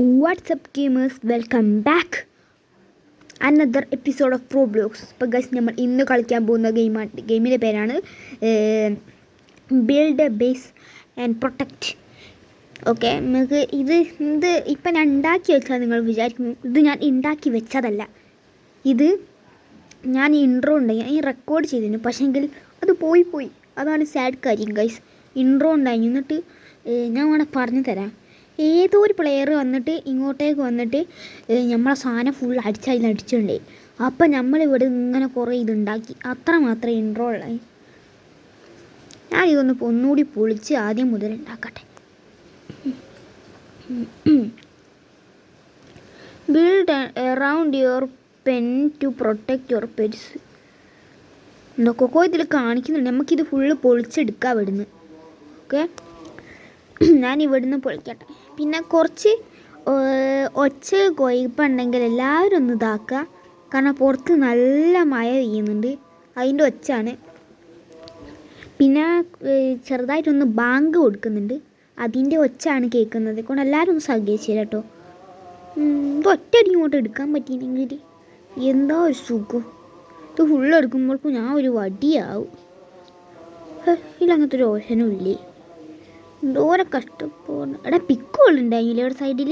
What's up gamers, welcome back another episode of Roblox. ഇപ്പോൾ guys നമ്മൾ ഇന്ന് കളിക്കാൻ പോകുന്ന ഗെയിമിൻ്റെ പേരാണ് build base and protect. Okay, നമുക്ക് ഇത് ഇപ്പം ഞാൻ ഉണ്ടാക്കി വെച്ചാൽ നിങ്ങൾ വിചാരിക്കും ഇത് ഞാൻ ഉണ്ടാക്കി വെച്ചതല്ല. ഇത് ഞാൻ ഇൻട്രോ ഉണ്ടായി ഈ റെക്കോർഡ് ചെയ്തിരുന്നു, പക്ഷേങ്കിൽ അത് പോയി. അതാണ് സാഡ് കാര്യം ഗൈസ്. ഇൻട്രോ ഉണ്ടായി, എന്നിട്ട് ഞാൻ അവിടെ പറഞ്ഞു തരാം. ഏതോ ഒരു പ്ലെയർ വന്നിട്ട് ഇങ്ങോട്ടേക്ക് വന്നിട്ട് നമ്മളെ സാധനം ഫുൾ അടിച്ചിട്ടുണ്ടേ. അപ്പം നമ്മളിവിടെ ഇങ്ങനെ കുറേ ഇതുണ്ടാക്കി, അത്ര മാത്രമേ ഇൻട്രോ ഉള്ളായി. ഞാനിതൊന്ന് ഒന്നുകൂടി പൊളിച്ച് ആദ്യം മുതൽ ഉണ്ടാക്കട്ടെ. Build around your pen to protect your pets. എന്തൊക്കെയോ ഇതിൽ കാണിക്കുന്നുണ്ട്. നമുക്കിത് ഫുള്ള് പൊളിച്ചെടുക്കാം ഇവിടുന്ന്. ഓക്കെ, ഞാൻ ഇവിടുന്ന് പൊളിക്കട്ടെ. പിന്നെ കുറച്ച് ഒച്ച കൊയ്പ്പുണ്ടെങ്കിൽ എല്ലാവരും ഒന്ന് ഇതാക്കുക, കാരണം പുറത്ത് നല്ല മഴ പെയ്യുന്നുണ്ട്, അതിൻ്റെ ഒച്ചാണ്. പിന്നെ ചെറുതായിട്ടൊന്ന് ബാങ്ക് കൊടുക്കുന്നുണ്ട്, അതിൻ്റെ ഒച്ചാണ് കേൾക്കുന്നത്. കൊണ്ട് എല്ലാവരും ഒന്ന് സഹകരിച്ചില്ല കേട്ടോ. ഇത് ഒറ്റയടി ഇങ്ങോട്ട് എടുക്കാൻ പറ്റിയില്ലെങ്കിൽ എന്താ ഒരു സുഖം. ഇത് ഫുള്ള് എടുക്കുമ്പോഴേക്കും ഞാൻ ഒരു വടിയാവും. ഇതിലങ്ങനത്തെ ഒരു ഓപ്ഷനും ഇല്ലേ. എന്തോരം കഷ്ടപ്പെടുന്നു. എടാ പിക്കുകളുണ്ടായില്ലേ ഇവിടെ സൈഡിൽ.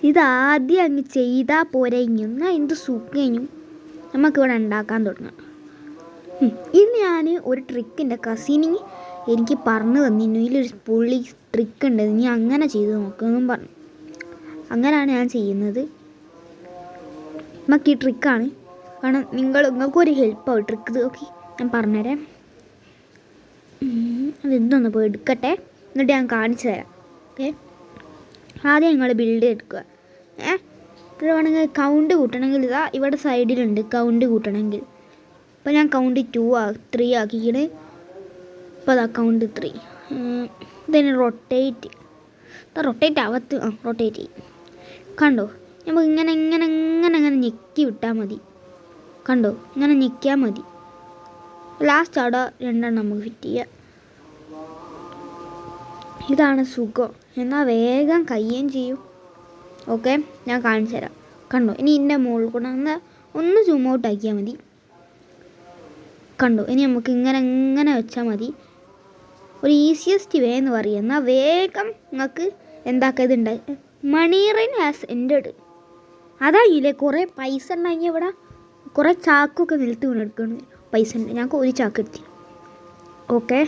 ഇതാദ്യം അങ്ങ് ചെയ്താൽ പോരെ, എന്നാൽ എന്ത് സുഖം നമുക്കിവിടെ ഉണ്ടാക്കാൻ തുടങ്ങാം. ഇത് ഞാൻ ഒരു ട്രിക്കിൻ്റെ കസിനി എനിക്ക് പറഞ്ഞു തന്നിരുന്നു. ഇതിലൊരു പുള്ളി ട്രിക്ക് ഉണ്ട്, നീ അങ്ങനെ ചെയ്ത് നോക്കുമെന്നും പറഞ്ഞു. അങ്ങനെയാണ് ഞാൻ ചെയ്യുന്നത്. നമുക്ക് ഈ ട്രിക്കാണ്, കാരണം നിങ്ങൾക്കൊരു ഹെൽപ്പാവും ട്രിക്ക്. ഓക്കെ, ഞാൻ പറഞ്ഞുതരാം. ഇതൊന്ന് പോയി എടുക്കട്ടെ, എന്നിട്ട് ഞാൻ കാണിച്ചു തരാം. ഓക്കെ, ആദ്യം നിങ്ങൾ ബിൽഡ് എടുക്കുക. ഇത് വേണമെങ്കിൽ കൗണ്ട് കൂട്ടണമെങ്കിൽ ഇതാ ഇവിടെ സൈഡിലുണ്ട് കൗണ്ട് കൂട്ടണമെങ്കിൽ. ഇപ്പോൾ ഞാൻ കൗണ്ട് 3 ആക്കിക്കണ്. ഇപ്പോൾ അതാ കൗണ്ട് 3. ഇതിന് റൊട്ടേറ്റ് ആവത്ത് റൊട്ടേറ്റ് ചെയ്യും. കണ്ടോ, നമുക്ക് ഇങ്ങനെ ഞെക്കി വിട്ടാൽ മതി. കണ്ടോ, ഇങ്ങനെ ഞെക്കിയാൽ മതി. ലാസ്റ്റ് അവിടെ 2 നമുക്ക് ഫിറ്റ് ചെയ്യാം. ഇതാണ് സുഖം, എന്നാൽ വേഗം കയ്യേം ചെയ്യും. ഓക്കെ, ഞാൻ കാണിച്ചു തരാം. കണ്ടോ, ഇനി ഇതിൻ്റെ മുകളിൽ കൂടെ ഒന്ന് സൂം ഔട്ട് ആക്കിയാൽ മതി. കണ്ടോ, ഇനി നമുക്ക് ഇങ്ങനെ വെച്ചാൽ മതി. ഒരു ഈസിയസ്റ്റ് വേ എന്ന് പറയുക. എന്നാൽ വേഗം നിങ്ങൾക്ക് എന്താക്കിയതുണ്ട്. മണി റെയിൻ ഹാസ് എൻഡഡ്. അതായില്ലേ കുറേ പൈസ ഉണ്ടായി. ഇവിടെ കുറേ ചാക്കൊക്കെ നിലത്ത് വീണെടുക്കുന്നത് പൈസ ഉണ്ട്. ഞങ്ങൾക്ക് ഒരു ചാക്ക് എടുത്തി. ഓക്കെ,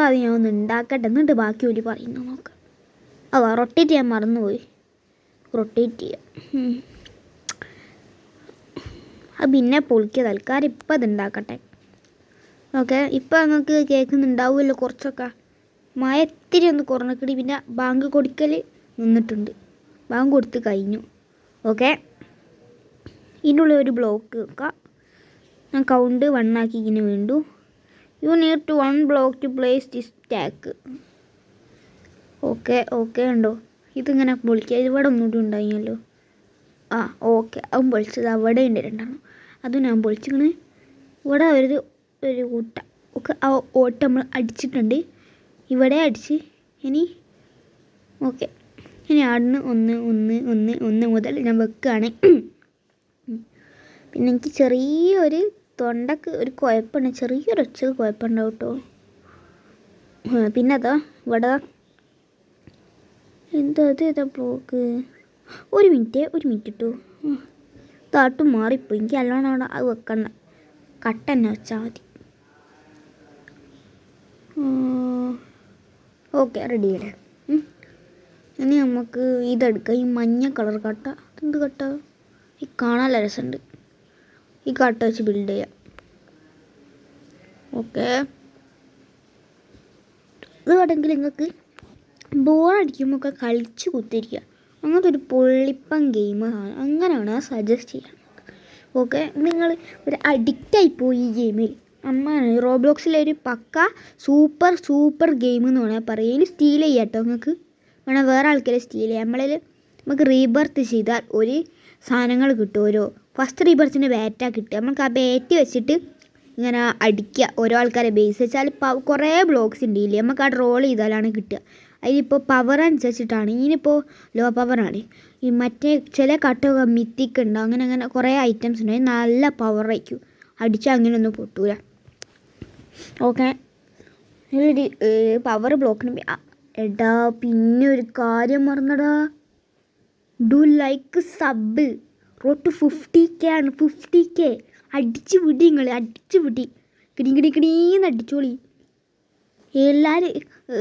അത് ഞാൻ ഒന്ന് ഉണ്ടാക്കട്ടെ, എന്നിട്ട് ബാക്കി ഒരു പറയുന്നു നോക്കാം. റൊട്ടേറ്റ് ചെയ്യാൻ മറന്നുപോയി. റൊട്ടേറ്റ് ചെയ്യാം. അത് പിന്നെ പൊളിക്കുക. തൽക്കാലം ഇപ്പം അത് ഉണ്ടാക്കട്ടെ. ഓക്കെ, ഇപ്പം നിങ്ങൾക്ക് കേൾക്കുന്നുണ്ടാവുമല്ലോ കുറച്ചൊക്കെ. മഴ ഇത്തിരി ഒന്ന് കുറഞ്ഞിട്ട് പിന്നെ ബാങ്ക് കൊടുക്കൽ നിന്നിട്ടുണ്ട്. ബാങ്ക് കൊടുത്ത് കഴിഞ്ഞു. ഓക്കെ, ഇതിൻ്റെ ഉള്ളിൽ ഒരു ബ്ലോക്ക് വെക്കാം. ഞാൻ കൗണ്ട് 1 ആക്കി ഇങ്ങനെ വേണ്ടു. You need to 1 block to place this tack. Okay ഉണ്ടോ, ഇതിങ്ങനെ പൊളിക്കുക. ഇവിടെ ഒന്നുകൂടി ഉണ്ടായില്ലോ. ഓക്കെ, അതും പൊളിച്ചത്. അവിടെ ഉണ്ട് 2. അതും ഞാൻ പൊളിച്ചിങ്ങനെ. ഇവിടെ ഒരു കൂട്ട ഒക്കെ ആ ഓട്ടം നമ്മൾ അടിച്ചിട്ടുണ്ട്. ഇവിടെ അടിച്ച് ഇനി ഓക്കെ, ഇനി ആടിന് 1 മുതൽ ഞാൻ വെക്കുകയാണ്. പിന്നെ എനിക്ക് ചെറിയൊരു തൊണ്ടക്ക് ഒരു കുഴപ്പമുണ്ട്, ചെറിയൊരു ഒച്ചക്ക് കുഴപ്പമുണ്ടാവും കേട്ടോ. പിന്നെ അതാ ഇവിടെ ഏതാ ബ്ലോക്ക്. ഒരു മിനിറ്റ് കേട്ടോ. താട്ടും മാറിപ്പോയി. എനിക്ക് നല്ലോണം അവിടെ അത് വെക്കണ്ട, കട്ട തന്നെ വെച്ചാൽ മതി. ഓക്കെ, റെഡി ആയില്ലേ. ഇനി നമുക്ക് ഇതെടുക്കാം. ഈ മഞ്ഞ കളർ കട്ട. എന്ത് കട്ട? ഈ കാണാൻ രസമുണ്ട്. ഈ കട്ട വെച്ച് ബിൽഡ് ചെയ്യാം. ഓക്കെ, ഇത് വേണമെങ്കിൽ നിങ്ങൾക്ക് ബോറടിക്കുമ്പോൾ ഒക്കെ കളിച്ച് കുത്തിരിക്കുക. അങ്ങനത്തെ ഒരു പൊള്ളിപ്പൻ ഗെയിമാണ്. അങ്ങനെയാണ് ഞാൻ സജസ്റ്റ് ചെയ്യാൻ. ഓക്കെ, നിങ്ങൾ ഒരു അഡിക്റ്റായിപ്പോയി ഈ ഗെയിമിൽ. റോബ്ലോക്സിലെ ഒരു പക്ക സൂപ്പർ ഗെയിം എന്ന് വേണമെങ്കിൽ പറയാം. ഇനി സ്റ്റീൽ ചെയ്യാം കേട്ടോ. നിങ്ങൾക്ക് വേണം വേറെ ആൾക്കാരെ സ്റ്റീൽ ചെയ്യാം. നമുക്ക് റീബർത്ത് ചെയ്താൽ ഒരു സാധനങ്ങൾ കിട്ടും. ഫസ്റ്റ് റീബർത്തിന് ബാറ്റാണ് കിട്ടുക. നമുക്ക് ആ ബാറ്റ് വെച്ചിട്ട് ഇങ്ങനെ അടിക്കുക. ഓരോ ആൾക്കാരെ ബേസ് വെച്ചാൽ കുറേ ബ്ലോക്സ് ഉണ്ട് ഇല്ലേ, നമുക്ക് ആ റോൾ ചെയ്താലാണ് കിട്ടുക. അതിലിപ്പോൾ പവർ അനുസരിച്ചിട്ടാണ്. ഇതിനിപ്പോൾ ലോ പവറാണ്. ഈ മറ്റേ ചില കട്ടൊക്കെ മിത്തിക്ക് ഉണ്ട്, അങ്ങനെ അങ്ങനെ കുറേ ഐറ്റംസ് ഉണ്ട്. നല്ല പവറായിരിക്കും, അടിച്ചാൽ അങ്ങനെയൊന്നും പൊട്ടൂല. ഓക്കെ, ഒരു പവർ ബ്ലോക്കിന് എടാ പിന്നെ ഒരു കാര്യം മറന്നടാ, do like sub. Road to 50K ആണ്. 50K അടിച്ച് വിടി, നിങ്ങൾ അടിച്ച് വിടി, കിടീന്ന് അടിച്ചോളി. എല്ലാവരും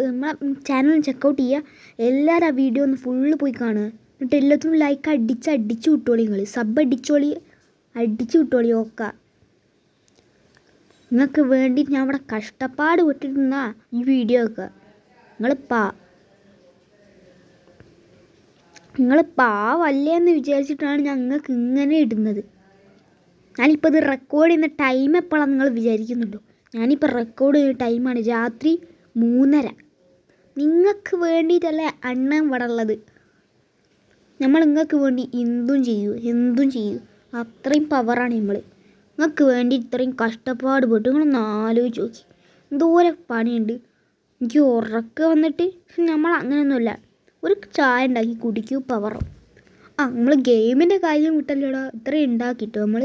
നമ്മളെ ചാനൽ ചെക്കൗട്ട് ചെയ്യുക. എല്ലാവരും ആ വീഡിയോ ഒന്ന് ഫുള്ള് പോയി കാണുക. എന്നിട്ട് എല്ലാത്തിനും ലൈക്ക് അടിച്ച് വിട്ടോളി. നിങ്ങൾ സബ് അടിച്ചോളി, അടിച്ച് വിട്ടോളി. ഓക്കെ, നിങ്ങൾക്ക് വേണ്ടി ഞാൻ ഇവിടെ കഷ്ടപ്പാട് വിട്ടിരുന്നാ ഈ വീഡിയോ ഒക്കെ. നിങ്ങൾ പാവല്ലേന്ന് വിചാരിച്ചിട്ടാണ് ഞങ്ങൾക്ക് ഇങ്ങനെ ഇടുന്നത്. ഞാനിപ്പോൾ ഇത് റെക്കോർഡ് ചെയ്യുന്ന ടൈം എപ്പോഴാണ് നിങ്ങൾ വിചാരിക്കുന്നുണ്ടോ? ഞാനിപ്പോൾ റെക്കോർഡ് ചെയ്യുന്ന ടൈമാണ് രാത്രി 3:30. നിങ്ങൾക്ക് വേണ്ടിയിട്ടല്ലേ അണ്ണൻ ഇവിടെ ഉള്ളത്. നമ്മൾ നിങ്ങൾക്ക് വേണ്ടി എന്തും ചെയ്യൂ. അത്രയും പവറാണ് നമ്മൾ. നിങ്ങൾക്ക് വേണ്ടി ഇത്രയും കഷ്ടപ്പാട് പെട്ടു. നിങ്ങളൊന്ന് ആലോചിച്ച് നോക്കി, എന്തോരം പണിയുണ്ട്. എനിക്ക് ഉറക്കം വന്നിട്ട് നമ്മൾ അങ്ങനെയൊന്നുമില്ല, ഒരു ചായ ഉണ്ടാക്കി കുടിക്കൂ, പവറും. നമ്മൾ ഗെയിമിൻ്റെ കാര്യം വിട്ടല്ലോടാ ഇത്രയും ഉണ്ടാക്കിട്ടോ നമ്മൾ.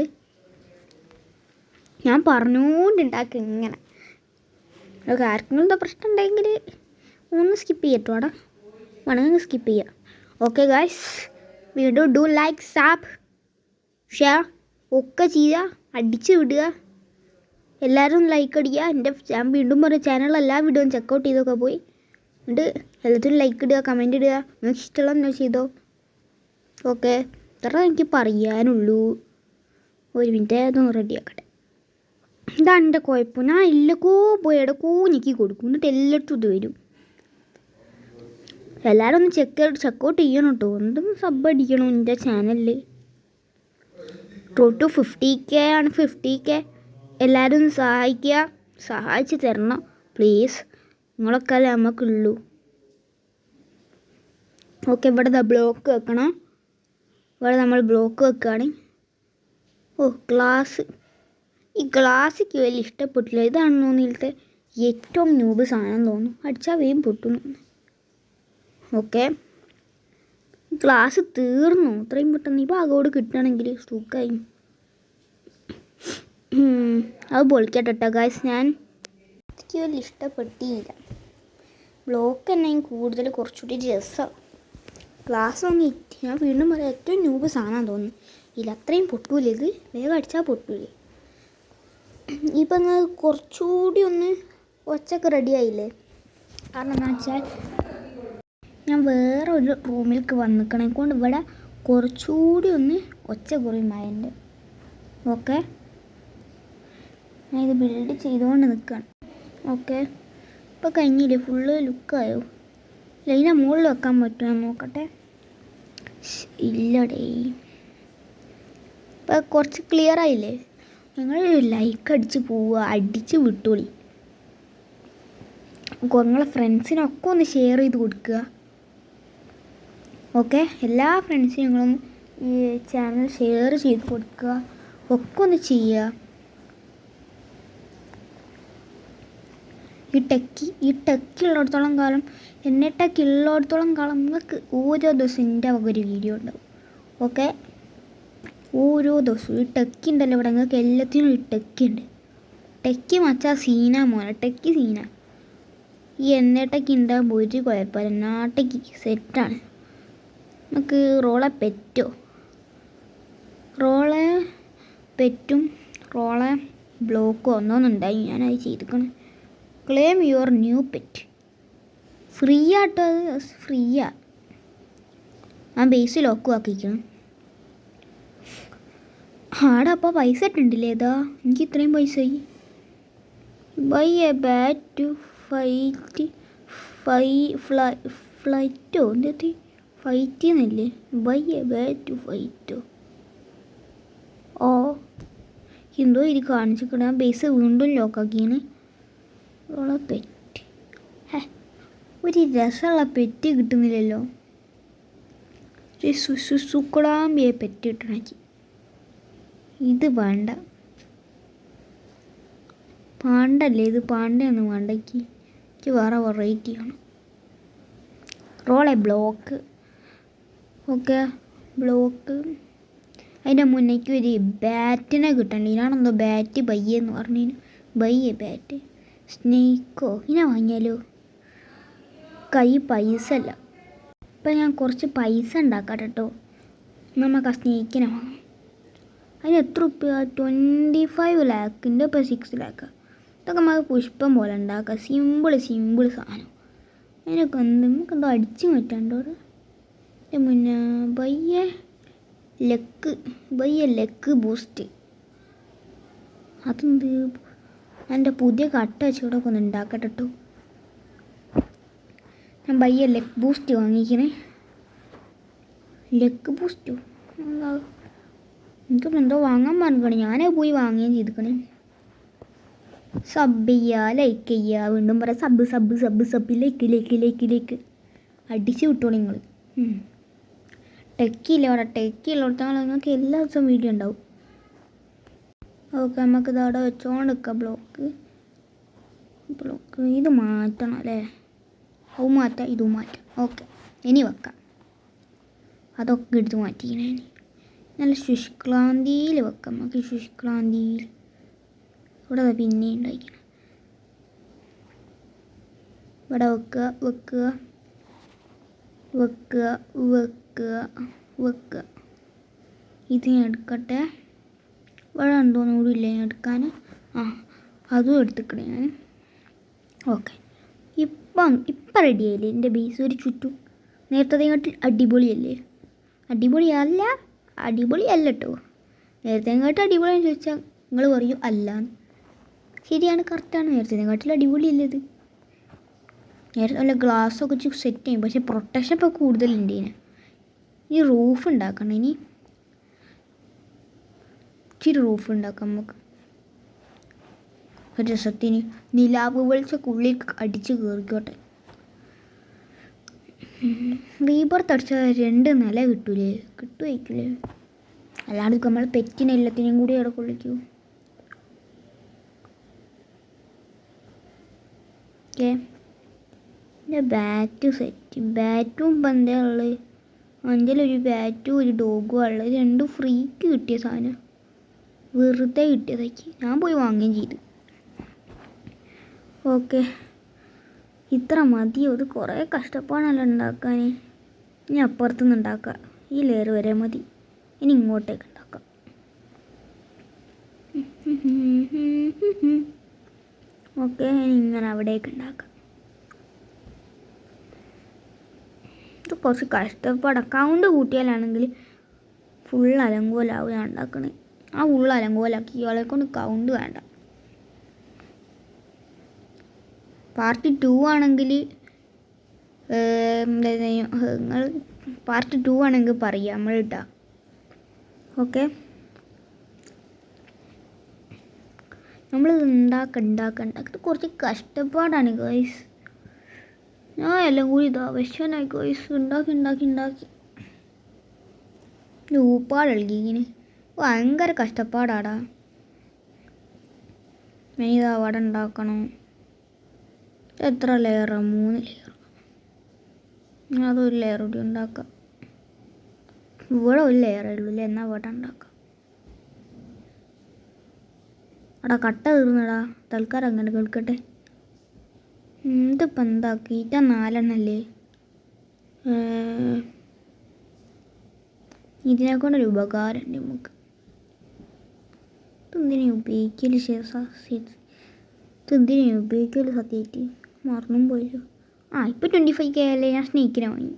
ഞാൻ പറഞ്ഞുകൊണ്ടുണ്ടാക്കി ഇങ്ങനെ. അതൊക്കെ ആർക്കെങ്കിലും എന്താ പ്രശ്നം ഉണ്ടെങ്കിൽ ഒന്ന് സ്കിപ്പ് ചെയ്യട്ടോ, അവിടെ വേണമെങ്കിൽ സ്കിപ്പ് ചെയ്യാം. Okay guys, video do like sub share ഒക്കെ ചെയ്യുക, അടിച്ച് വിടുക. എല്ലാവരും ലൈക്ക് അടിക്കുക. ഞാൻ വീണ്ടും പറയാം, ചാനൽ എല്ലാ വീഡിയോയും ചെക്കൗട്ട് ചെയ്തൊക്കെ പോയി. എന്നിട്ട് എല്ലാത്തിനും ലൈക്ക് ഇടുക, കമൻറ്റ് ഇടുക. നിങ്ങൾക്ക് ഇഷ്ടമുള്ള എന്താ ചെയ്തോ. ഓക്കെ, ഇത്ര എനിക്ക് പറയാനുള്ളൂ. ഒരു മിനിറ്റ് അതൊന്ന് റെഡിയാക്കട്ടെ. ഇതാണ് എൻ്റെ കുഴപ്പം. ഞാൻ എല്ലക്കോ പോയി ഇടക്കോ ഞെക്കി കൊടുക്കും, എന്നിട്ട് എല്ലായിടത്തും ഇത് വരും. എല്ലാവരും ഒന്ന് ചെക്കൗട്ട് ചെയ്യണം കേട്ടോ. എന്തും സബ് അടിക്കണം എൻ്റെ ചാനലിൽ. റോഡ് ടു 50K ആണ്. 50K എല്ലാവരും ഒന്ന് സഹായിച്ച് തരണം പ്ലീസ്. നിങ്ങളൊക്കെ അല്ലേ നമുക്കുള്ളൂ. ഓക്കെ, ഇവിടെ ബ്ലോക്ക് വെക്കണം. ഇവിടെ നമ്മൾ ബ്ലോക്ക് വെക്കുകയാണ്. ഗ്ലാസ്. ഈ ഗ്ലാസ്സിക്ക് വലിയ ഇഷ്ടപ്പെട്ടില്ല. ഇതാണ് തോന്നിയിലത്തെ ഏറ്റവും ന്യൂബ് സാധനം തോന്നുന്നു. അടിച്ചാൽ വേഗം പൊട്ടുന്നു. ഓക്കെ, ഗ്ലാസ് തീർന്നു ഇത്രയും പെട്ടെന്ന്. ഈ ഭാഗോട് കിട്ടുകയാണെങ്കിൽ സുഖമായി. അത് പൊളിക്കട്ടെ ഗായ്സ്. എനിക്ക് വലിയ ഇഷ്ടപ്പെട്ടില്ല. ബ്ലോക്ക് തന്നെ കൂടുതൽ കുറച്ചുകൂടി രസമാണ്. ഗ്ലാസ് ഒന്നും ഞാൻ വീണ്ടും പറയാം, ഏറ്റവും ന്യൂബ് സാധനം തോന്നുന്നു. ഇല്ല അത്രയും പൊട്ടൂല, ഇത് വേഗം അടിച്ചാൽ പൊട്ടൂലേ. ഇപ്പം നിങ്ങൾ കുറച്ചുകൂടി ഒന്ന് ഒച്ചയൊക്കെ റെഡി ആയില്ലേ? കാരണം എന്താ വെച്ചാൽ ഞാൻ വേറെ ഒരു റൂമിലേക്ക് വന്നിക്കണേ കൊണ്ട് ഇവിടെ കുറച്ചുകൂടി ഒന്ന് ഒച്ച കുറയും മഴൻ്റെ. ഓക്കെ, ഞാൻ ഇത് ബിൽഡ് ചെയ്തുകൊണ്ട് നിൽക്കുകയാണ്. ഓക്കെ, ഇപ്പോൾ കഴിഞ്ഞില്ലേ, ഫുള്ള് ലുക്കായോ? ലൈന മുകളിൽ വെക്കാൻ പറ്റുമോ നോക്കട്ടെ. ഇല്ലടേ, ഇപ്പം കുറച്ച് ക്ലിയർ ആയില്ലേ? നിങ്ങൾ ലൈക്ക് അടിച്ച് പോവുക, അടിച്ച് വിട്ടോളി. നിങ്ങളെ ഫ്രണ്ട്സിനൊക്കെ ഒന്ന് ഷെയർ ചെയ്ത് കൊടുക്കുക. ഓക്കെ, എല്ലാ ഫ്രണ്ട്സിനും നിങ്ങളൊന്ന് ഈ ചാനൽ ഷെയർ ചെയ്ത് കൊടുക്കുക, ഒക്കെ ഒന്ന് ചെയ്യുക. ഈ ടെക്കുള്ളിടത്തോളം കാലം, എന്നെ ടെക്കുള്ളിടത്തോളം കാലം നിങ്ങൾക്ക് ഓരോ ദിവസം എൻ്റെ വക ഒരു വീഡിയോ ഉണ്ടാവും. ഓക്കെ, ഓരോ ദിവസവും ഈ ടെക്കുണ്ടല്ലോ ഇവിടെ, നിങ്ങൾക്ക് എല്ലാത്തിനും ഈ ടെക്കുണ്ട്. ടെക്ക് മച്ചാ സീന മോനെ, ടെക്ക് സീന. ഈ എണ്ണട്ടയ്ക്ക് ഉണ്ടാകുമ്പോൾ ഒരു കുഴപ്പമില്ല, നാട്ടയ്ക്ക് സെറ്റാണ്. നമുക്ക് റോളെ പെറ്റും റോളെ ബ്ലോക്കോ ഒന്നൊന്നുണ്ടായി, ഞാനത് ചെയ്തിരിക്കണം. Claim your new pet. Free ആട്ടോ, അത് ഫ്രീയാ. ഞാൻ ബേസ് ലോക്കും ആക്കിക്കണം. ആടെ അപ്പോൾ പൈസ ഇട്ടുണ്ടല്ലേ? ഏതാ എനിക്ക് ഇത്രയും പൈസയായി. Buy a bat to fight ഫ്ലൈറ്റോ എന്തെത്തി ഫൈറ്റ് എന്നല്ലേ? ബൈ എ ബാറ്റ് ടു ഫൈറ്റോ. ഓ എന്തോ ഇത് കാണിച്ചിരിക്കണ. ആ ബേസ് വീണ്ടും ലോക്കാക്കിയാണ്. ഉള്ള പെറ്റ്, ഒരു രസമുള്ള പെറ്റ് കിട്ടുന്നില്ലല്ലോ. സുക്കുളാമ്പിയെ പെറ്റ് കിട്ടണമെങ്കിൽ ഇത് വേണ്ട. പാണ്ടല്ലേ ഇത്? പാണ്ടയൊന്നും വേണ്ടയ്ക്ക്, എനിക്ക് വേറെ വെറൈറ്റി ആണ്. Roll a block. Okay, block. അതിൻ്റെ മുന്നേക്ക് ഒരു ബാറ്റിനെ കിട്ടണ്ട. ഇതിനാണെന്തോ ബാറ്റ് ബയ്യെന്ന് പറഞ്ഞു. ബയ്യേ ബാറ്റ്. സ്നേക്കോ ഇങ്ങനെ വാങ്ങിയാലോ? കൈ പൈസ അല്ല. ഇപ്പം ഞാൻ കുറച്ച് പൈസ ഉണ്ടാക്കാട്ടെ കേട്ടോ. നമുക്ക് ആ സ്നേക്കിനെ വാങ്ങാം. അതിന് എത്ര റുപ്യ? 25 ലാക്കിൻ്റെ ഇപ്പോൾ 6 ലാക്ക്. ഇതൊക്കെ നമുക്ക് പുഷ്പം പോലെ ഉണ്ടാക്കാം. സിമ്പിൾ സാധനം. അതിനൊക്കെ നമുക്കെന്തോ അടിച്ചു മാറ്റാണ്ടോ? മുന്നേ ബയ്യ ലെക്ക് ബൂസ്റ്റ്. അതെന്ത്? എൻ്റെ പുതിയ കട്ട വെച്ചോടൊക്കെ ഒന്ന് ഉണ്ടാക്കട്ടെ കേട്ടോ. ഞാൻ ബയ്യ ലെഗ് ബൂസ്റ്റ് വാങ്ങിക്കണേ. ലെഗ് ബൂസ്റ്റോ? എനിക്കിപ്പോൾ എന്തോ വാങ്ങാൻ പറഞ്ഞിരിക്കണേ. ഞാനേ പോയി വാങ്ങുകയും ചെയ്തിരിക്കണേ. സബ് ചെയ്യുക, ലൈക്ക് ചെയ്യുക, വീണ്ടും പറയാം സബ് ലേക്ക് അടിച്ച് വിട്ടോളൂ നിങ്ങൾ. ടെക്കില്ല അവിടെ. ടെക്കില്ലോടത്താണ് നിങ്ങൾക്ക് എല്ലാ ദിവസവും വീഡിയോ ഉണ്ടാവും. ഓക്കെ, നമുക്ക് ഇതവിടെ വെച്ചോണ്ട് നിൽക്കാം. ബ്ലോക്ക് ഇത് മാറ്റണം അല്ലേ? അത് മാറ്റാം, ഇതും മാറ്റാം. ഓക്കെ, ഇനി വെക്കാം. അതൊക്കെ എടുത്ത് മാറ്റിക്കണേ. നല്ല ശുഷ്ക്ലാന്തിയിൽ വെക്കാം. നമുക്ക് ശുഷ്ക്ലാന്തിയിൽ ഇവിടെ പിന്നെ ഉണ്ടായിരിക്കണം. ഇവിടെ വെക്കുക. ഇത് ഞാൻ എടുക്കട്ടെ. ഇവിടെ എന്തോന്നും കൂടി ഇല്ല എടുക്കാൻ. അതും എടുത്തിക്കണേ ഞാൻ. ഓക്കെ, ഇപ്പം റെഡിയായില്ലേ എൻ്റെ ബേസ്? ഒരു ചുറ്റും നേരത്തേക്കാട്ടിൽ അടിപൊളിയല്ലേ? അടിപൊളിയല്ല കേട്ടോ. നേരത്തേക്കാട്ടിൽ അടിപൊളിയാണെന്ന് ചോദിച്ചാൽ നിങ്ങൾ പറയും അല്ലാന്ന്. ശരിയാണ്, കറക്റ്റാണ്. നേരത്തേക്കാട്ടിൽ അടിപൊളിയല്ലേ ഇത്? നേരത്തെ നല്ല ഗ്ലാസ്സൊക്കെ വെച്ച് സെറ്റ് ചെയ്യും. പക്ഷേ പ്രൊട്ടക്ഷൻ ഇപ്പോൾ കൂടുതലുണ്ട് ഇതിന്. ഈ റൂഫ് ഉണ്ടാക്കണം. ഇനി ഇച്ചിരി റൂഫ് ഉണ്ടാക്കാം നമുക്ക്. ഒരു രസത്തിന് നിലാവ് വെളിച്ചൊക്കെ ഉള്ളിൽ അടിച്ച് കയറിക്കോട്ടെ. റീബർത്ത് അടിച്ചാൽ 2 നില കിട്ടുമായിരിക്കില്ലേ? അല്ലാണ്ട് നമ്മൾ പെറ്റിന് എല്ലാത്തിനും കൂടി അവിടെ കൊള്ളിക്കൂ. Okay, bat set. ബാറ്റും ഇപ്പം എന്താ ഉള്ളത്? അഞ്ചലൊരു ബാറ്റും ഒരു ഡോഗും ഉള്ളത്. 2 ഫ്രീക്ക് കിട്ടിയ സാധനം. വെറുതെ കിട്ടിയതൊക്കെ ഞാൻ പോയി വാങ്ങുകയും ചെയ്തു. ഓക്കെ, ഇത്ര മതിയോ? ഇത് കുറേ കഷ്ടപ്പാടല്ല ഉണ്ടാക്കാൻ. ഇനി അപ്പുറത്തുനിന്ന് ഉണ്ടാക്കാം. ഈ ലെയർ വരെ മതി. ഇനി ഇങ്ങോട്ടേക്ക് ഉണ്ടാക്കാം. ഓക്കെ, ഇനി ഇങ്ങനെ അവിടേക്ക് ഉണ്ടാക്കാം. ഇത് കുറച്ച് കഷ്ടപ്പാടാണ്. കൗണ്ട് കൂട്ടിയാലാണെങ്കിൽ ഫുൾ അലങ്കോലാവും ഞാൻ ഉണ്ടാക്കണേ. ആ ഫുൾ അലങ്കോലാക്കി ഇയാളെ കൊണ്ട് കൗണ്ട് വേണ്ട. പാർട്ട് 2 ആണെങ്കിൽ നിങ്ങൾ പാർട്ട് 2 ആണെങ്കിൽ പറയാം, നമ്മൾ ഇട്ടാം. ഓക്കെ, നമ്മൾ ഉണ്ടാക്ക ഇത് കുറച്ച് കഷ്ടപ്പാടാണ് ഗൈസ്. ഞാൻ എല്ലാം കൂടി വിഷനായി ഗൈസ്. ഉണ്ടാക്കി ഊപ്പാടൽകി ഇങ്ങനെ ഭയങ്കര കഷ്ടപ്പാടാടാ. ഇനി അവിടെ ഉണ്ടാക്കണം. എത്ര ലെയറാണ്? 3 ലെയർ. അതൊരു ലെയർ കൂടി ഉണ്ടാക്കാം. ഇവിടെ ഒരു ലെയറേ ഉള്ളൂ അല്ലേ? എന്നാൽ ഇവിടെ ഉണ്ടാക്കാം. എടാ കട്ട തീർന്നടാ. തൽക്കാലം അങ്ങനെ കേൾക്കട്ടെ. ഇതിപ്പോൾ എന്താക്കി? 4 എണ്ണല്ലേ? ഇതിനെക്കൊണ്ടൊരു ഉപകാരമുണ്ട് നമുക്ക്. ഇതെന്തിനാ ഉപയോഗിക്കൽ? ഇതെന്തിനാ ഉപയോഗിക്കൽ? സത്യമായിട്ട് മറന്നും പോയല്ലോ. ഇപ്പോൾ 25K ആയല്ലേ? ഞാൻ സ്നേക്കിനെ വാങ്ങി.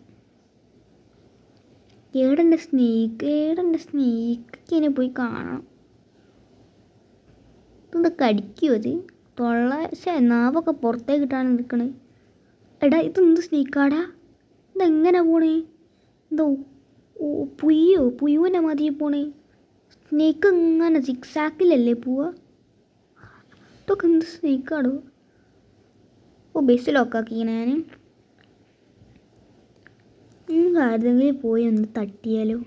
ഏടെൻ്റെ സ്നേക്കിനെ പോയി കാണണം. ഇതെന്താ കടിക്കുമോ അത്? നാവൊക്കെ പുറത്തേക്ക് ഇട്ടാണ് നിൽക്കണേ. എടാ ഇതെന്ത് സ്നേക്കാടാ? ഇതെങ്ങനെ പോണേ? എന്തോ പുയുവിൻ്റെ മതിയെ പോണേ. സ്നേക്ക് ഇങ്ങനെ സിക്സാക്കിലല്ലേ പോവുക? ഇതൊക്കെ എന്ത് സ്നേക്കാടോ? ബസ് ലോക്കാക്കി ഞാൻ. ആരുടെങ്കിലും പോയി ഒന്ന് തട്ടിയാലോ?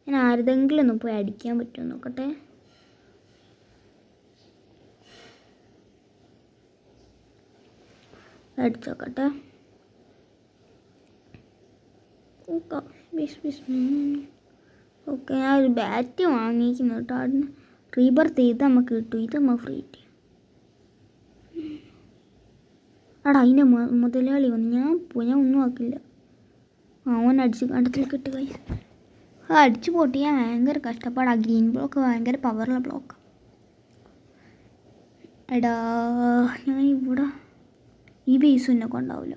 ഞാൻ ആരുടെങ്കിലും ഒന്ന് പോയി അടിക്കാൻ പറ്റുമോ നോക്കട്ടെ. അടിച്ചോക്കട്ടെ. ഓക്കെ, ഞാൻ ഒരു ബാറ്റ് വാങ്ങിക്കുന്നു കേട്ടോ. അതിന് റീബർത്ത് ചെയ്ത് നമുക്ക് കിട്ടും. ഇത് നമുക്ക് ഫ്രീ കിട്ടി. എടാ അതിൻ്റെ മുതലാളി വന്നു. ഞാൻ ഒന്നും ആക്കില്ല. അവൻ അടിച്ച് കണ്ടത്തിൽ കിട്ടുക. അടിച്ചു പൊട്ടിയാൽ ഭയങ്കര കഷ്ടപ്പാടാണ്. ഗ്രീൻ ബ്ലോക്ക് ഭയങ്കര പവറുള്ള ബ്ലോക്ക്. എടാ ഞാൻ ഇവിടെ ഈ ബേസ് എന്നെ കൊണ്ടാവില്ല.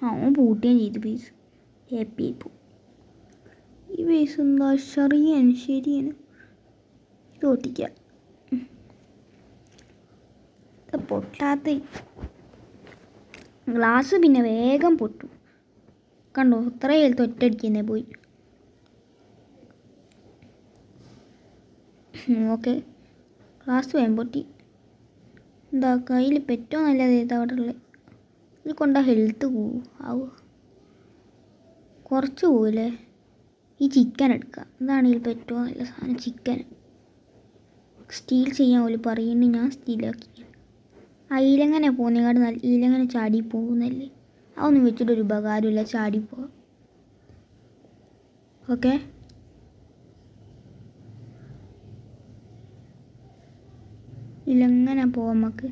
അവൻ പൂട്ടുകയും ചെയ്തു ബേസ്. ഹാപ്പി ആയിപ്പോ. ഈ ബേസ് എന്താ ശരിയാണ്. ഇത് പൊട്ടിക്കുക. പൊട്ടാത്ത ഗ്ലാസ് പിന്നെ വേഗം പൊട്ടും. കണ്ടോ, ഇത്ര ഹെൽത്ത് ഒറ്റയടിക്ക് പോയി. ഓക്കെ, ഗ്ലാസ് വേഗം പൊട്ടി. എന്താ കയ്യിൽ പെറ്റോ നല്ലത് ഏതാ അവിടെ ഉള്ളത്? ഇതിൽ കൊണ്ടാ ഹെൽത്ത് പോവും. കുറച്ച് പോവില്ലേ? ഈ ചിക്കൻ എടുക്കുക. ഇതാണ് ഇതിൽ പെറ്റോ നല്ല സാധനം. ചിക്കൻ സ്റ്റീൽ ചെയ്യാൻ പോലും പറയുന്നുണ്ട്. ഞാൻ സ്റ്റീലാക്കി. അതിലെങ്ങനെ പോകുന്നേക്കാട് നല്ല ഇതിലെങ്ങനെ ചാടി പോകുന്നല്ലേ. അതൊന്നും വെച്ചിട്ടൊരു ഉപകാരമില്ല. ചാടിപ്പോവാം. ഓക്കെ, ഇതിലെങ്ങനെ പോവാം നമുക്ക്?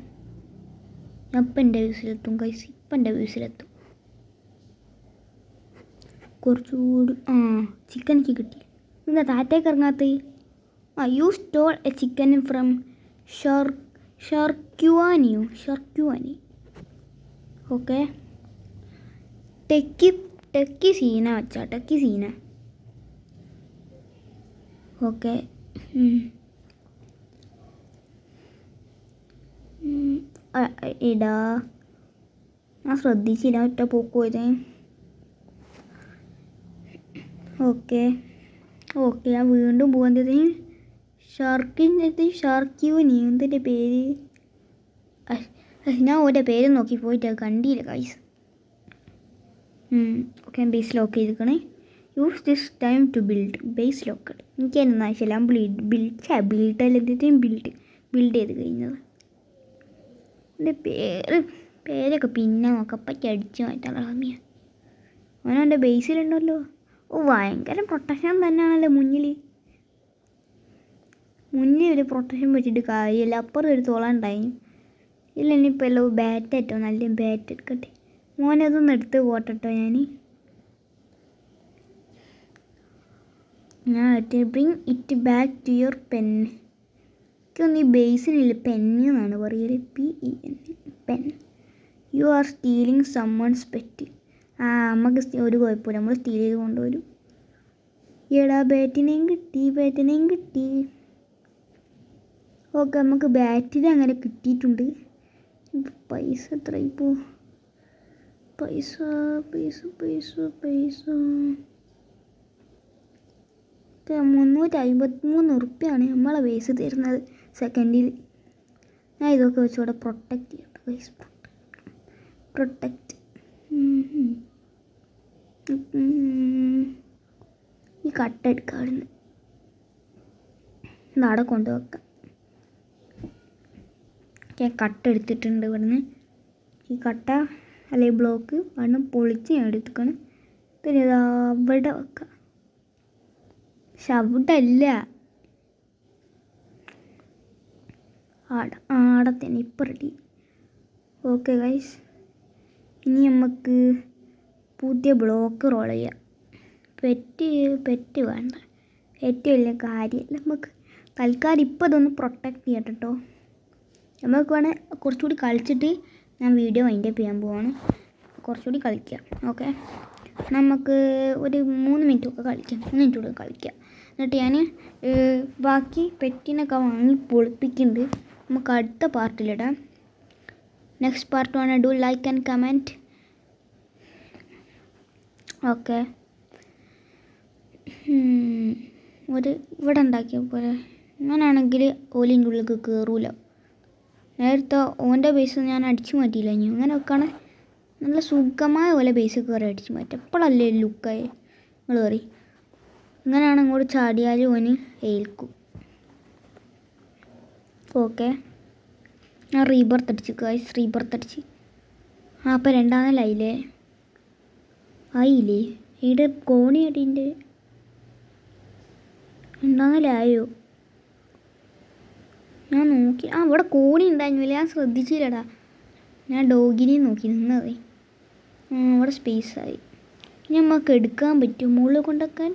ഇപ്പം എൻ്റെ വ്യൂസിലെത്തും കൈസ്. കുറച്ചുകൂടി ചിക്കൻ എനിക്ക് കിട്ടി. എന്താ താറ്റേക്ക് ഇറങ്ങാത്ത? You stole a chicken from ഷർക്യുവാനി. ഓക്കെ, ടെക്കി സീന വച്ചാ. ടെക്കി സീന. ഓക്കെ, എടാ ഞാൻ ശ്രദ്ധിച്ചില്ല. ഒറ്റ പോക്ക് പോയത്. ഓക്കെ, ഞാൻ വീണ്ടും പോകുന്നത് ഷർക്യുവാനി. എന്തിൻ്റെ പേര്? ഞാൻ ഓരോ പേര് നോക്കി പോയിട്ട് കണ്ടില്ല ഗൈസ്. ഓക്കെ, ബേസ് ലോക്ക് ചെയ്തിരിക്കണേ. Use this time to build. Base locked. എനിക്ക് അതിനൊന്നും ആവശ്യമില്ല. ബിൽഡ് ചെയ്ത് കഴിഞ്ഞത്. എൻ്റെ പേരൊക്കെ പിന്നെ നോക്കാം. പറ്റി അടിച്ച് മാറ്റാനുള്ള സമയം. അവനെൻ്റെ ബേസിലുണ്ടല്ലോ. ഭയങ്കര പ്രൊട്ടക്ഷൻ തന്നെയാണല്ലോ മുന്നിൽ ഒരു പ്രൊട്ടക്ഷൻ വെച്ചിട്ട് കാര്യമില്ല. അപ്പുറം ഒരു തോളാണ്ടായി. ഇല്ല, ഇനിയിപ്പോൾ എല്ലാം ബാറ്റ് ആയിട്ടോ. നല്ല ബാറ്റ് എടുക്കട്ടെ. മോനതൊന്നും എടുത്ത് പോട്ടോ. ഞാൻ bring it back to your pen. എനിക്കൊന്ന് ഈ ബേസിനില്ല, പെന്ന് എന്നാണ് പറയല്. PEN, pen. You are stealing someone's pet. നമുക്ക് ഒരു കുഴപ്പമില്ല. നമ്മൾ സ്റ്റീൽ ചെയ്ത് കൊണ്ടുവരും. എടാ ബാറ്റിനെയും കിട്ടി. ഓക്കെ, നമുക്ക് ബാറ്റിന് അങ്ങനെ കിട്ടിയിട്ടുണ്ട്. പൈസ എത്ര ഇപ്പോൾ? പൈസ 353 ഉറുപ്പ്യാണ് നമ്മളെ ബേസ് തരുന്നത് സെക്കൻഡിൽ. ഞാൻ ഇതൊക്കെ വെച്ചോടെ പ്രൊട്ടക്റ്റ് ചെയ്യട്ടെ. പ്രൊട്ടക്റ്റ്. ഈ കട്ട എടുക്കാറുണ്ട്. നാടെ കൊണ്ടുവെക്കാം. ഞാൻ കട്ട എടുത്തിട്ടുണ്ട് ഇവിടുന്ന്. ഈ കട്ട അല്ലെങ്കിൽ ബ്ലോക്ക് അവിടെ പൊളിച്ച് ഞാൻ എടുക്കണം. പിന്നെ ഇത് അവിടെ വെക്കാം. പക്ഷെ അവിടെ അല്ല, ആടെ തന്നെ. ഇപ്പം റെഡി. ഓക്കെ ഗൈസ്, ഇനി നമുക്ക് പുതിയ ബ്ലോക്ക് റോൾ ചെയ്യാം. പെറ്റ് വേണ്ട. ഏറ്റവും വലിയ കാര്യമല്ല. നമുക്ക് തൽക്കാലം ഇപ്പം ഇതൊന്ന് പ്രൊട്ടക്റ്റ് ചെയ്യട്ടെ കേട്ടോ. നമുക്ക് വേണേൽ കുറച്ചുകൂടി കളിച്ചിട്ട് ഞാൻ വീഡിയോ വൈൻഡപ്പ് ചെയ്യാൻ പോവാണ്. കുറച്ചുകൂടി കളിക്കാം. ഓക്കെ, നമുക്ക് ഒരു 3 മിനിറ്റൊക്കെ കളിക്കാം. 3 മിനിറ്റ് കൂടെ കളിക്കാം. എന്നിട്ട് ഞാൻ ബാക്കി പെറ്റിനൊക്കെ വാങ്ങി പൊളിപ്പിക്കുന്നുണ്ട്. നമുക്ക് അടുത്ത പാർട്ടിലിടാം. നെക്സ്റ്റ് പാർട്ട് വേണം. Do like and comment. Okay, ഇവിടെ ഉണ്ടാക്കിയ പോലെ ഞാനാണെങ്കിൽ ഓലിൻ്റെ ഉള്ളിലേക്ക് കയറൂല. നേരത്തെ ഓൻ്റെ ബേസ് ഞാൻ അടിച്ചു മാറ്റിയില്ല. ഇനി അങ്ങനെ വെക്കാണ് നല്ല സുഖമായ പോലെ ബേസ് കയറി അടിച്ചു മാറ്റും. എപ്പോഴല്ലേ ലുക്കായി നിങ്ങൾ കയറി. ഇങ്ങനെയാണ് ഇങ്ങോട്ട് ചാടിയാലും ഓന് ഏൽക്കും. ഓക്കെ, ഞാൻ റീബർത്ത് അടിച്ചു ഗൈസ്, റീബർത്ത് അടിച്ച്. അപ്പോൾ 2ാം നിലയില്ലേ? ആയില്ലേ? ഇവിടെ കോണി അടിൻ്റെ 2ാം നില ആയോ? ഞാൻ നോക്കി. ഇവിടെ കോണി ഉണ്ടായിരുന്നില്ല, ഞാൻ ശ്രദ്ധിച്ചില്ലടാ. ഞാൻ ഡോഗിനെ നോക്കി നിന്നത്. അവിടെ സ്പേസായി. ഇനി നമുക്ക് എടുക്കാൻ പറ്റും മുകളിൽ കൊണ്ടുവെക്കാൻ?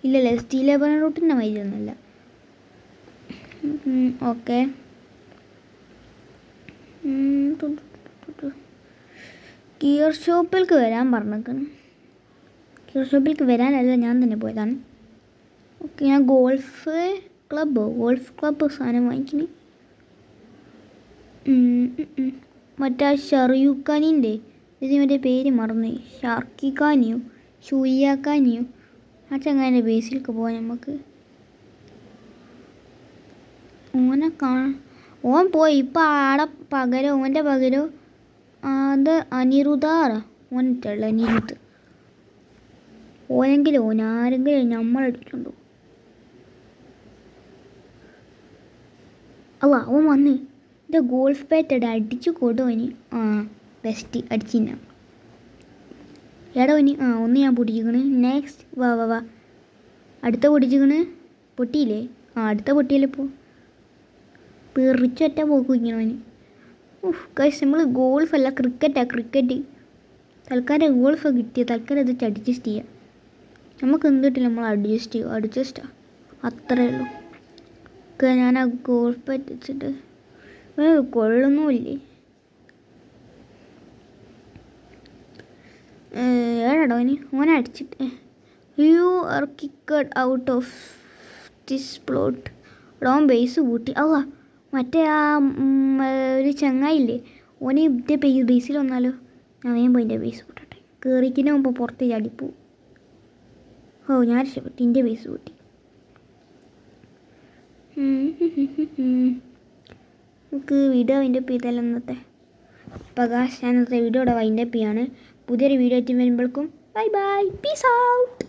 ഇല്ലല്ലേ, സ്റ്റീൽ ലേബർ റൂട്ടിൻ്റെ മതിയൊന്നുമല്ല. ഓക്കെ. ഗിയർ ഷോപ്പിലേക്ക് വരാൻ പറഞ്ഞേക്കാണ്. ഗിയർ ഷോപ്പിലേക്ക് വരാനല്ല, ഞാൻ തന്നെ പോയതാണ്. ഓക്കെ, ഞാൻ ഗോൾഫ് ക്ലബ്ബ് സാധനം വാങ്ങിക്കണേ. മറ്റേ ഷറിയുഖാനിൻ്റെ ഇത് മറ്റേ പേര് മറന്നു, ഷാർക്കിഖാനിയോ ഷൂയാഖാനിയോ ആ ചങ്ങാൻ്റെ ബേസിലേക്ക് പോകാൻ നമുക്ക്. ഓൻ പോയി. ഇപ്പം ആടെ ഓൻ്റെ പകരോ അത് അനിരുദ്ധാറാ ഓനിട്ടുള്ള അനിരുദ്ധ്. ആരെങ്കിലും നമ്മളടിച്ചുണ്ടോ? അവൻ വന്ന് എൻ്റെ ഗോൾഫ് ബാറ്റ് അടിച്ചു കൊടുവന്. ബെസ്റ്റ് അടിച്ചില്ല. എടാ ഓന് ഒന്ന് ഞാൻ പൊട്ടിച്ചിക്കണ്. നെക്സ്റ്റ് വാ അടുത്ത പൊട്ടിച്ചിക്കണ്. പൊട്ടിയില്ലേ? അടുത്ത പൊട്ടിയല്ലേ ഇപ്പോൾ. പെറിച്ചൊറ്റ പോക്കും ഇങ്ങനെ അവന്. ഗൈസ്, നമ്മൾ ഗോൾഫല്ല ക്രിക്കറ്റ്. തൽക്കാലം ഗോൾഫ് കിട്ടിയ തൽക്കാലം ഇത് അഡ്ജസ്റ്റ് ചെയ്യാം. നമുക്ക് എന്തിട്ടില്ല, നമ്മൾ അഡ്ജസ്റ്റാ അത്രയേ ഉള്ളൂ. ഞാൻ ആ ഗോൾഫ് വെച്ചിട്ട് കൊള്ളൊന്നുമില്ലേ. ഏടാടോ ഓനെ അടിച്ചിട്ട് you are kicked out of this plot. ഓൻ ബേസ് കൂട്ടി. മറ്റേ ഒരു ചങ്ങായില്ലേ, ഓന് ഇതിൻ്റെ ബേസിൽ വന്നാലോ? ഞാൻ വേഗം പോയി എൻ്റെ ബേസ് കൂട്ടട്ടെ. കയറിക്കിന് മുമ്പ് പുറത്ത് ചാടിപ്പോവും. ഞാൻ രക്ഷപ്പെട്ടു, എൻ്റെ ബേസ് കൂട്ടി. നമുക്ക് വീഡിയോ വൈൻഡപ്പ് ചെയ്താലോ ഇന്നത്തെ? പ്രകാശ്, ഞാനത്തെ വീഡിയോ ഇവിടെ വൈൻഡപ്പ് ചെയ്യാണ്. പുതിയൊരു വീഡിയോ ആയിട്ട് വരുമ്പോഴേക്കും ബൈ, പീസ് ഔട്ട്.